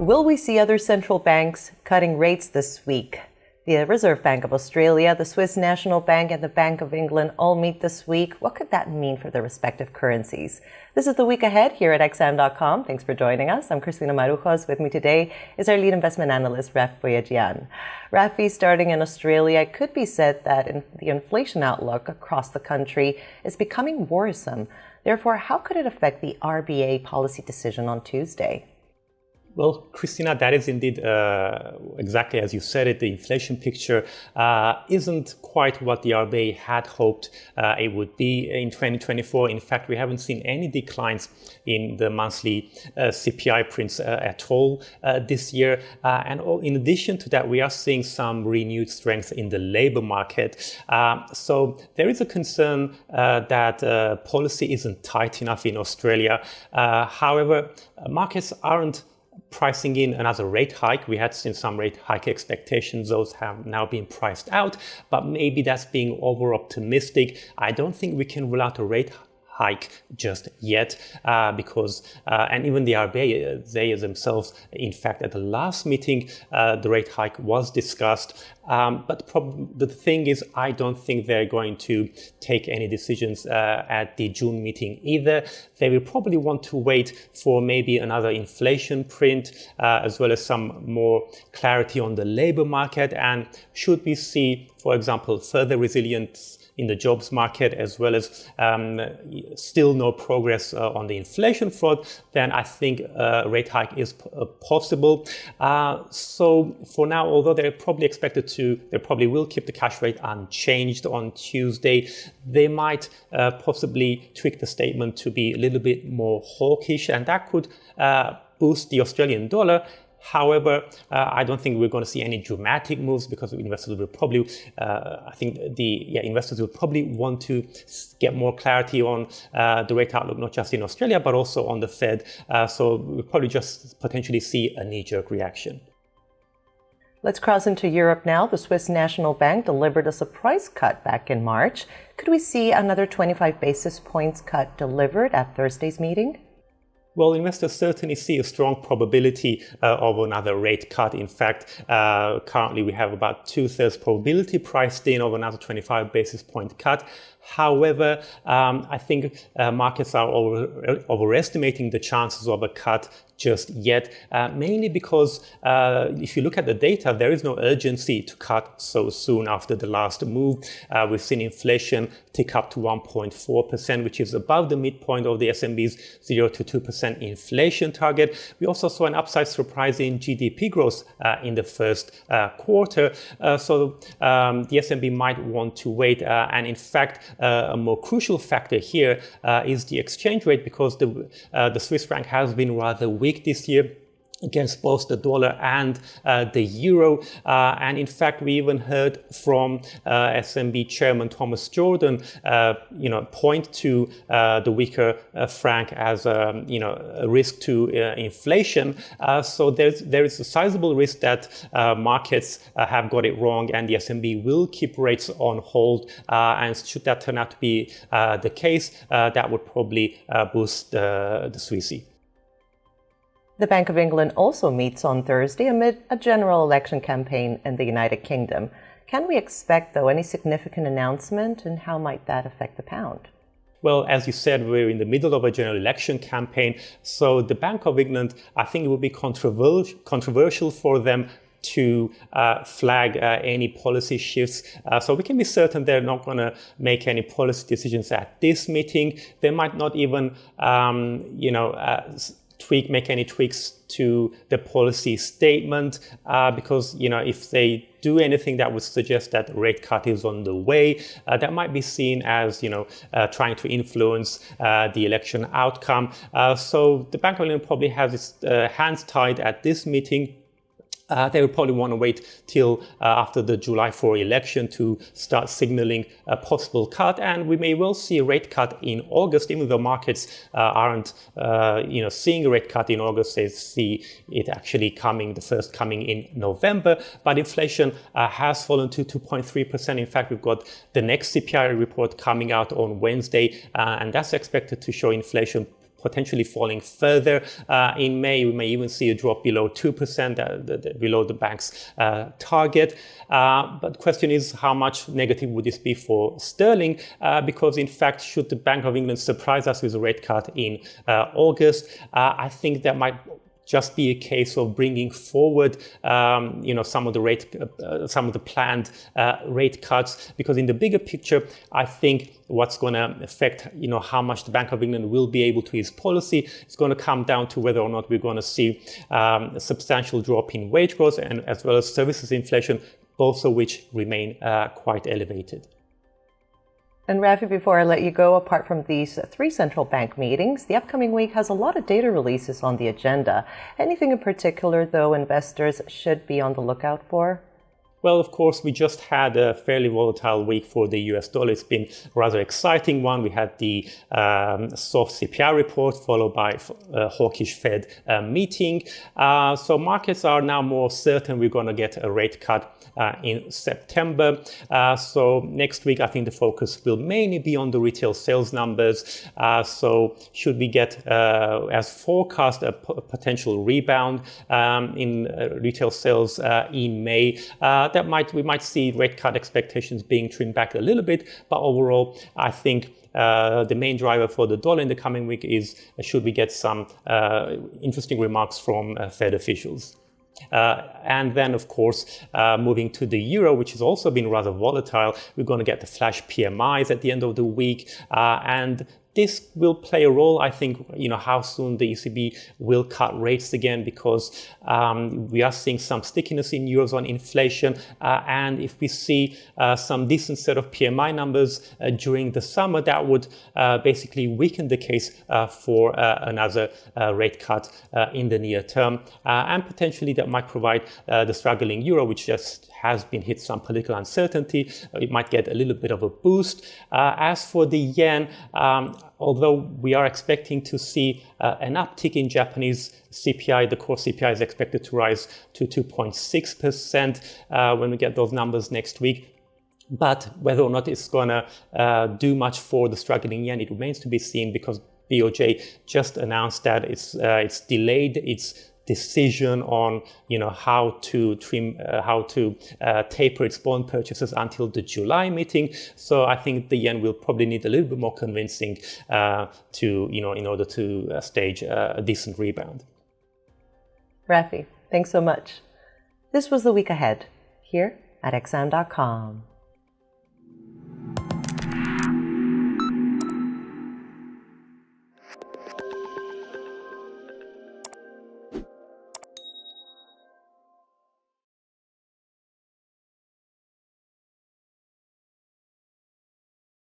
Will we see other central banks cutting rates this week? The Reserve Bank of Australia, the Swiss National Bank, and the Bank of England all meet this week. What could that mean for their respective currencies? This is the week ahead here at xam.com. Thanks for joining us. I'm Cristina Marujos. With me today is our lead investment analyst, Raf Boyajian. Rafi, starting in Australia, it could be said that the inflation outlook across the country is becoming worrisome. Therefore, how could it affect the RBA policy decision on Tuesday? Well, Christina, that is indeed exactly as you said it. The inflation picture isn't quite what the RBA had hoped it would be in 2024. In fact, we haven't seen any declines in the monthly CPI prints at all this year. And in addition to that, we are seeing some renewed strength in the labor market. So there is a concern that policy isn't tight enough in Australia. However, markets aren't pricing in another rate hike. We had seen some rate hike expectations. Those have now been priced out, but maybe that's being over optimistic. I don't think we can rule out a rate hike just yet because and even the RBA, they themselves, in fact, at the last meeting, the rate hike was discussed. But the thing is, I don't think they're going to take any decisions at the June meeting either. They will probably want to wait for maybe another inflation print, as well as some more clarity on the labor market. And should we see, for example, further resilience in the jobs market, as well as still no progress on the inflation front, then I think a rate hike is possible. So for now, although they probably will keep the cash rate unchanged on Tuesday, they might possibly tweak the statement to be a little bit more hawkish, and that could boost the Australian dollar. However, I don't think we're going to see any dramatic moves because investors will probably, investors will probably want to get more clarity on the rate outlook, not just in Australia, but also on the Fed. So we'll probably just potentially see a knee-jerk reaction. Let's cross into Europe now. The Swiss National Bank delivered a surprise cut back in March. Could we see another 25 basis points cut delivered at Thursday's meeting? Well, investors certainly see a strong probability of another rate cut. In fact, currently we have about 2/3 probability priced in of another 25 basis point cut. However, I think markets are overestimating the chances of a cut just yet, mainly because if you look at the data, there is no urgency to cut so soon after the last move. We've seen inflation tick up to 1.4%, which is above the midpoint of the SNB's 0 to 2% inflation target. We also saw an upside surprise in GDP growth in the first quarter. So the SNB might want to wait. And in fact, a more crucial factor here is the exchange rate, because the Swiss franc has been rather weak this year against both the dollar and the euro. And in fact, we even heard from SNB Chairman Thomas Jordan, point to the weaker franc as a risk to inflation. So there is a sizable risk that markets have got it wrong, and the SNB will keep rates on hold. And should that turn out to be the case, that would probably boost the Swissy. The Bank of England also meets on Thursday amid a general election campaign in the United Kingdom. Can we expect, though, any significant announcement, and how might that affect the pound? Well, as you said, we're in the middle of a general election campaign. So the Bank of England, I think it would be controversial for them to flag any policy shifts. So we can be certain they're not going to make any policy decisions at this meeting. They might not even, make any tweaks to the policy statement, because if they do anything that would suggest that rate cut is on the way, that might be seen as trying to influence the election outcome. So the Bank of England probably has its hands tied at this meeting. They will probably want to wait till after the July 4 election to start signaling a possible cut, and we may well see a rate cut in August, even though markets aren't, seeing a rate cut in August. They see it actually the first coming in November. But inflation has fallen to 2.3%. In fact, we've got the next CPI report coming out on Wednesday, and that's expected to show inflation potentially falling further. In May, we may even see a drop below 2%, below the bank's target. But the question is, how much negative would this be for sterling? Because in fact, should the Bank of England surprise us with a rate cut in August, I think that might just be a case of bringing forward, some of the planned rate cuts. Because in the bigger picture, I think what's going to affect, how much the Bank of England will be able to ease policy is going to come down to whether or not we're going to see a substantial drop in wage growth and as well as services inflation, both of which remain quite elevated. And Rafi, before I let you go, apart from these 3 central bank meetings, the upcoming week has a lot of data releases on the agenda. Anything in particular, though, investors should be on the lookout for? Well, of course, we just had a fairly volatile week for the US dollar. It's been a rather exciting one. We had the soft CPI report followed by a hawkish Fed meeting. So markets are now more certain we're going to get a rate cut in September. So next week, I think the focus will mainly be on the retail sales numbers. So should we get, as forecast, a potential rebound in retail sales in May, we might see rate cut expectations being trimmed back a little bit, but overall, I think the main driver for the dollar in the coming week is should we get some interesting remarks from Fed officials. And then, of course, moving to the euro, which has also been rather volatile, we're going to get the flash PMIs at the end of the week, and this will play a role, I think, how soon the ECB will cut rates again, because we are seeing some stickiness in Eurozone inflation. And if we see some decent set of PMI numbers during the summer, that would basically weaken the case for another rate cut in the near term. And potentially that might provide the struggling euro, which just has been hit some political uncertainty. It might get a little bit of a boost. As for the yen, although we are expecting to see an uptick in Japanese CPI, the core CPI is expected to rise to 2.6% when we get those numbers next week. But whether or not it's going to do much for the struggling yen, it remains to be seen, because BOJ just announced that it's delayed its decision on how to taper its bond purchases until the July meeting. So I think the yen will probably need a little bit more convincing in order to stage a decent rebound. Rafi, thanks so much. This was The Week Ahead here at XM.com.